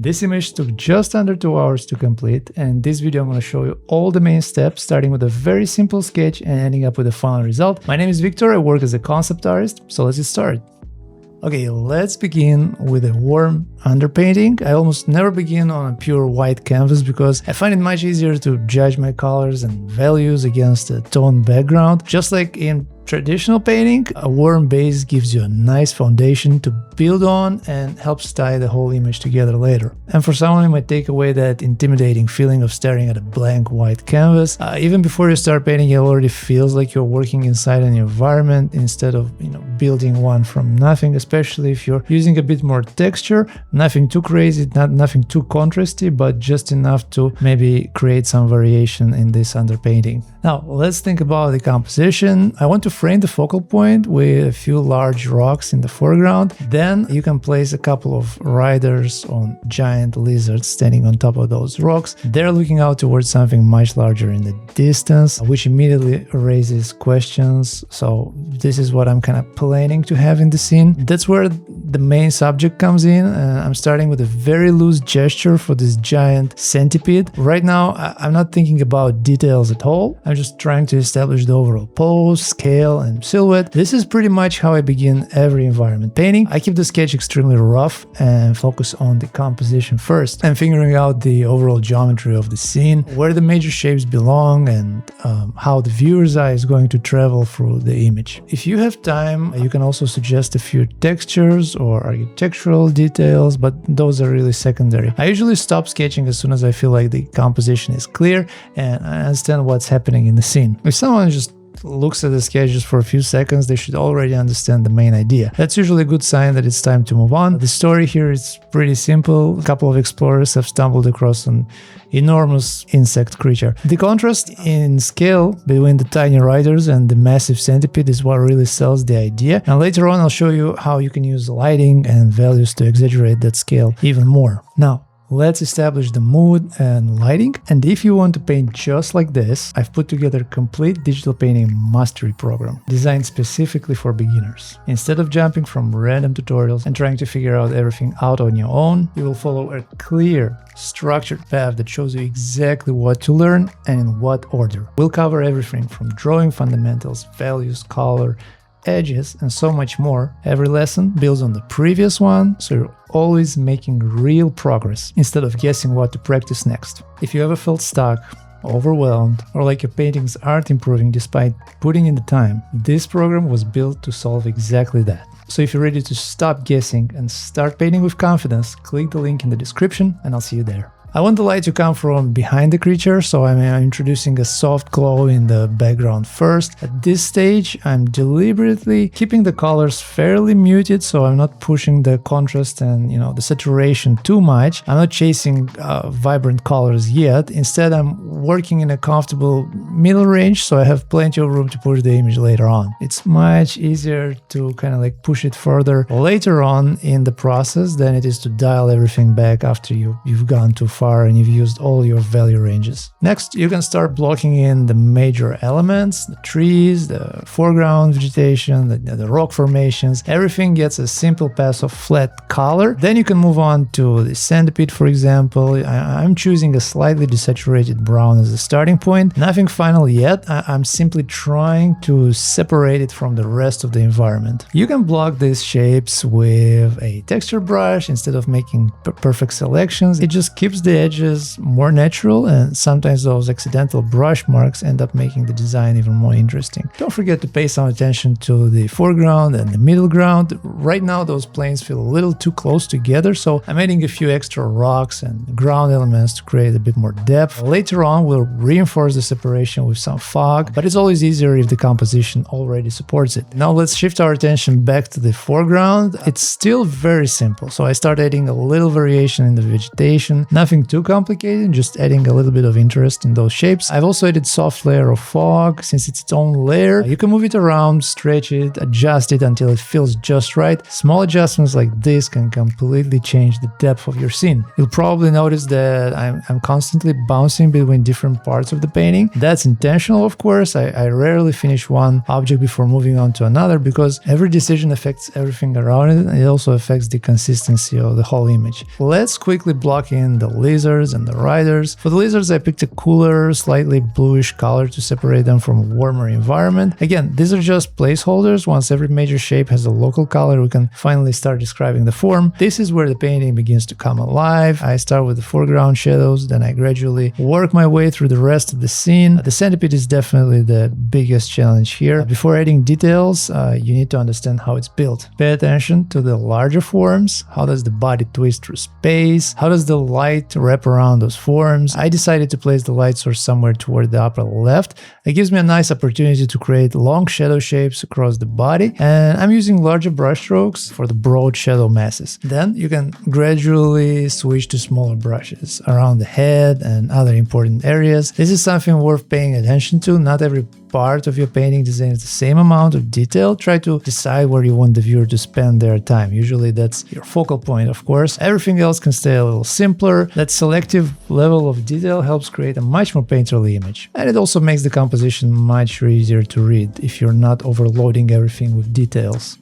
This image took just under 2 hours to complete, and in this video I'm going to show you all the main steps, starting with a very simple sketch and ending up with a final result. My name is Victor, I work as a concept artist, so let's get started. Okay, let's begin with a warm underpainting. I almost never begin on a pure white canvas because I find it much easier to judge my colors and values against a toned background. Just like in traditional painting, a warm base gives you a nice foundation to build on and helps tie the whole image together later. And for someone who might take away that intimidating feeling of staring at a blank white canvas, even before you start painting, it already feels like you're working inside an environment instead of, building one from nothing, especially if you're using a bit more texture, nothing too crazy, nothing too contrasty, but just enough to maybe create some variation in this underpainting. Now, let's think about the composition. I want to frame the focal point with a few large rocks in the foreground. Then you can place a couple of riders on giant lizards standing on top of those rocks. They're looking out towards something much larger in the distance, which immediately raises questions. So this is what I'm kind of planning to have in the scene. That's where the main subject comes in. I'm starting with a very loose gesture for this giant centipede. Right now, I'm not thinking about details at all. I'm just trying to establish the overall pose, scale, and silhouette. This is pretty much how I begin every environment painting. I keep the sketch extremely rough and focus on the composition first and figuring out the overall geometry of the scene, where the major shapes belong, and how the viewer's eye is going to travel through the image. If you have time, you can also suggest a few textures or architectural details, but those are really secondary. I usually stop sketching as soon as I feel like the composition is clear and I understand what's happening in the scene. If someone just looks at the sketch just for a few seconds, they should already understand the main idea. That's usually a good sign that it's time to move on. The story here is pretty simple. A couple of explorers have stumbled across an enormous insect creature. The contrast in scale between the tiny riders and the massive centipede is what really sells the idea. And later on, I'll show you how you can use lighting and values to exaggerate that scale even more. Now, let's establish the mood and lighting. And if you want to paint just like this, I've put together a complete digital painting mastery program designed specifically for beginners. Instead of jumping from random tutorials and trying to figure out everything out on your own, you will follow a clear, structured path that shows you exactly what to learn and in what order. We'll cover everything from drawing fundamentals, values, color, edges, and so much more. Every lesson builds on the previous one, so you're always making real progress instead of guessing what to practice next. If you ever felt stuck, overwhelmed, or like your paintings aren't improving despite putting in the time, this program was built to solve exactly that. So if you're ready to stop guessing and start painting with confidence, click the link in the description and I'll see you there. I want the light to come from behind the creature, so I'm introducing a soft glow in the background first. At this stage, I'm deliberately keeping the colors fairly muted, so I'm not pushing the contrast and the saturation too much. I'm not chasing vibrant colors yet. Instead, I'm working in a comfortable middle range, so I have plenty of room to push the image later on. It's much easier to kind of like push it further later on in the process than it is to dial everything back after you've gone too far and you've used all your value ranges. Next, you can start blocking in the major elements, the trees, the foreground vegetation, the rock formations. Everything gets a simple pass of flat color. Then you can move on to the centipede, for example. I'm choosing a slightly desaturated brown as a starting point. Nothing final yet. I'm simply trying to separate it from the rest of the environment. You can block these shapes with a texture brush instead of making perfect selections. It just keeps the edges more natural, and sometimes those accidental brush marks end up making the design even more interesting. Don't forget to pay some attention to the foreground and the middle ground. Right now those planes feel a little too close together, so I'm adding a few extra rocks and ground elements to create a bit more depth. Later on we'll reinforce the separation with some fog, but it's always easier if the composition already supports it. Now let's shift our attention back to the foreground. It's still very simple, so I start adding a little variation in the vegetation. Nothing nothing too complicated, just adding a little bit of interest in those shapes. I've also added soft layer of fog. Since it's its own layer, you can move it around, stretch it, adjust it until it feels just right. Small adjustments like this can completely change the depth of your scene. You'll probably notice that I'm constantly bouncing between different parts of the painting. That's intentional, of course. I rarely finish one object before moving on to another because every decision affects everything around it, and it also affects the consistency of the whole image. Let's quickly block in the lizards and the riders. For the lizards, I picked a cooler, slightly bluish color to separate them from a warmer environment. Again, these are just placeholders. Once every major shape has a local color, we can finally start describing the form. This is where the painting begins to come alive. I start with the foreground shadows, then I gradually work my way through the rest of the scene. The centipede is definitely the biggest challenge here. Before adding details, you need to understand how it's built. Pay attention to the larger forms. How does the body twist through space? How does the light wrap around those forms? I decided to place the light source somewhere toward the upper left. It gives me a nice opportunity to create long shadow shapes across the body, and I'm using larger brush strokes for the broad shadow masses. Then you can gradually switch to smaller brushes around the head and other important areas. This is something worth paying attention to. Not every part of your painting deserves the same amount of detail. Try to decide where you want the viewer to spend their time. Usually that's your focal point, of course. Everything else can stay a little simpler. That selective level of detail helps create a much more painterly image. And it also makes the composition much easier to read if you're not overloading everything with details.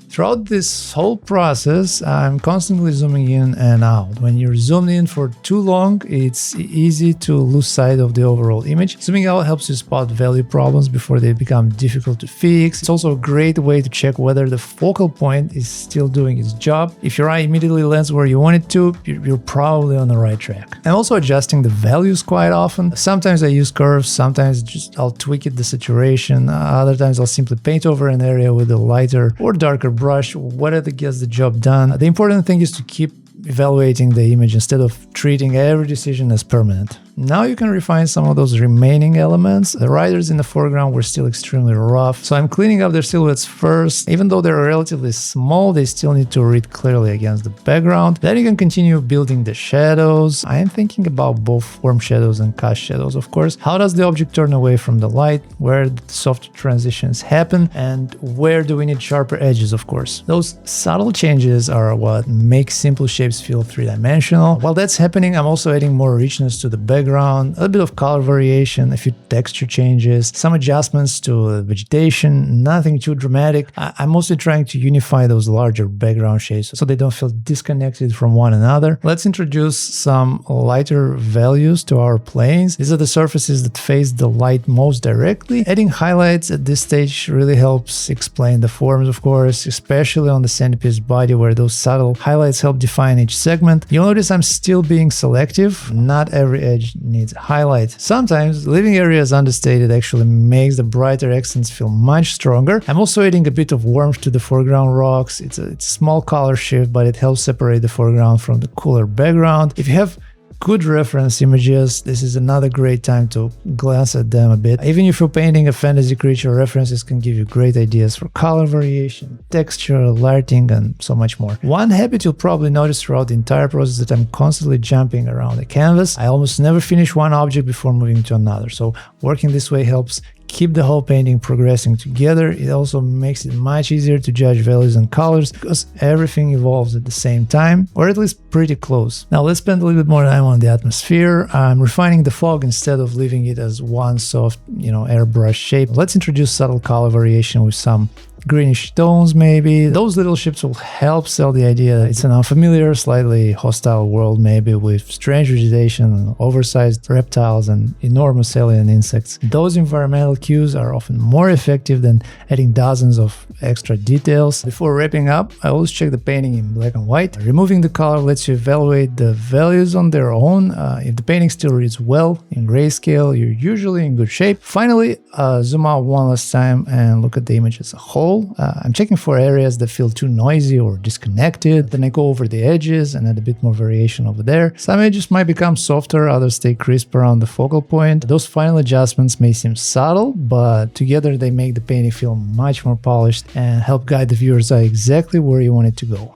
Throughout this whole process, I'm constantly zooming in and out. When you're zoomed in for too long, it's easy to lose sight of the overall image. Zooming out helps you spot value problems before they become difficult to fix. It's also a great way to check whether the focal point is still doing its job. If your eye immediately lands where you want it to, you're probably on the right track. I'm also adjusting the values quite often. Sometimes I use curves, sometimes I'll tweak it the saturation, other times I'll simply paint over an area with a lighter or darker brush, whatever gets the job done. The important thing is to keep evaluating the image instead of treating every decision as permanent. Now you can refine some of those remaining elements. The riders in the foreground were still extremely rough, so I'm cleaning up their silhouettes first. Even though they're relatively small, they still need to read clearly against the background. Then you can continue building the shadows. I am thinking about both form shadows and cast shadows, of course. How does the object turn away from the light? Where do the soft transitions happen? And where do we need sharper edges, of course? Those subtle changes are what make simple shapes feel three-dimensional. While that's happening, I'm also adding more richness to the background, a little bit of color variation, a few texture changes, some adjustments to vegetation, nothing too dramatic. I'm mostly trying to unify those larger background shapes so they don't feel disconnected from one another. Let's introduce some lighter values to our planes. These are the surfaces that face the light most directly. Adding highlights at this stage really helps explain the forms, of course, especially on the centipede's body where those subtle highlights help define each segment. You'll notice I'm still being selective. Not every edge needs a highlight. Sometimes leaving areas understated actually makes the brighter accents feel much stronger. I'm also adding a bit of warmth to the foreground rocks. It's a small color shift, but it helps separate the foreground from the cooler background. If you have good reference images, this is another great time to glance at them a bit. Even if you're painting a fantasy creature, references can give you great ideas for color variation, texture, lighting, and so much more. One habit you'll probably notice throughout the entire process is that I'm constantly jumping around the canvas. I almost never finish one object before moving to another, so working this way helps keep the whole painting progressing together. It also makes it much easier to judge values and colors because everything evolves at the same time, or at least pretty close. Now let's spend a little bit more time on the atmosphere. I'm refining the fog instead of leaving it as one soft, airbrush shape. Let's introduce subtle color variation with some greenish tones maybe. Those little ships will help sell the idea that it's an unfamiliar, slightly hostile world, maybe with strange vegetation, oversized reptiles, and enormous alien insects. Those environmental subtle cues are often more effective than adding dozens of extra details. Before wrapping up, I always check the painting in black and white. Removing the color lets you evaluate the values on their own. If the painting still reads well in grayscale, you're usually in good shape. Finally, zoom out one last time and look at the image as a whole. I'm checking for areas that feel too noisy or disconnected. Then I go over the edges and add a bit more variation over there. Some edges might become softer, others stay crisp around the focal point. Those final adjustments may seem subtle, but together they make the painting feel much more polished and help guide the viewer's eye exactly where you want it to go.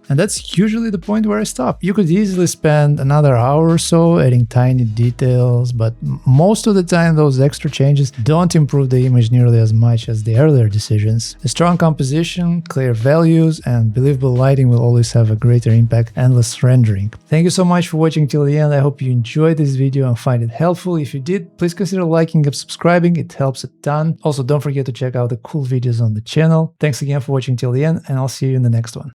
And that's usually the point where I stop. You could easily spend another hour or so adding tiny details, but most of the time those extra changes don't improve the image nearly as much as the earlier decisions. A strong composition, clear values, and believable lighting will always have a greater impact and less rendering. Thank you so much for watching till the end. I hope you enjoyed this video and find it helpful. If you did, please consider liking and subscribing. It helps a ton. Also, don't forget to check out the cool videos on the channel. Thanks again for watching till the end, and I'll see you in the next one.